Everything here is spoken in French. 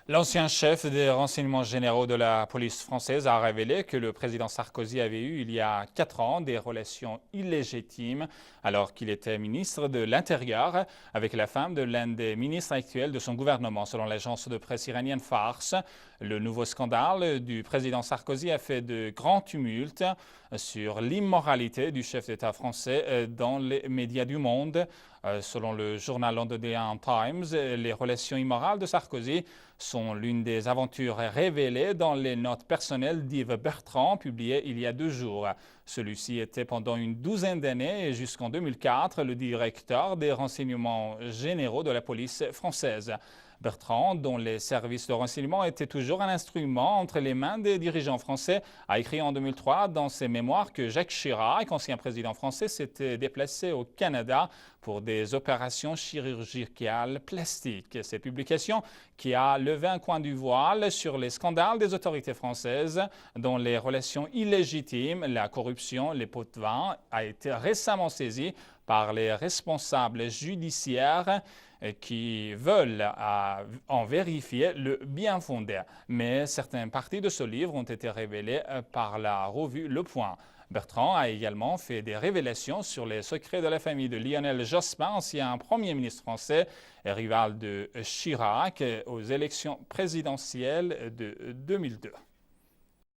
L'ancien chef des renseignements généraux de la police française a révélé que le président Sarkozy avait eu il y a 4 ans des relations illégitimes alors qu'il était ministre de l'Intérieur avec la femme de l'un des ministres actuels de son gouvernement, selon l'agence de presse iranienne Fars. Le nouveau scandale du président Sarkozy a fait de grands tumultes sur l'immoralité du chef d'État français dans les médias du monde. Selon le journal londonien Times, les relations immorales de Sarkozy sont l'une des aventures révélées dans les notes personnelles d'Yves Bertrand, publiées il y a 2 jours. Celui-ci était pendant une douzaine d'années et jusqu'en 2004 le directeur des renseignements généraux de la police française. Bertrand, dont les services de renseignement étaient toujours un instrument entre les mains des dirigeants français, a écrit en 2003 dans ses mémoires que Jacques Chirac, ancien président français, s'était déplacé au Canada pour des opérations chirurgicales plastiques. Cette publication, qui a levé un coin du voile sur les scandales des autorités françaises, dont les relations illégitimes, la corruption, les pots de vin, a été récemment saisie par les responsables judiciaires qui veulent en vérifier le bien fondé. Mais certaines parties de ce livre ont été révélées par la revue Le Point. Bertrand a également fait des révélations sur les secrets de la famille de Lionel Jospin, ancien Premier ministre français et rival de Chirac aux élections présidentielles de 2002.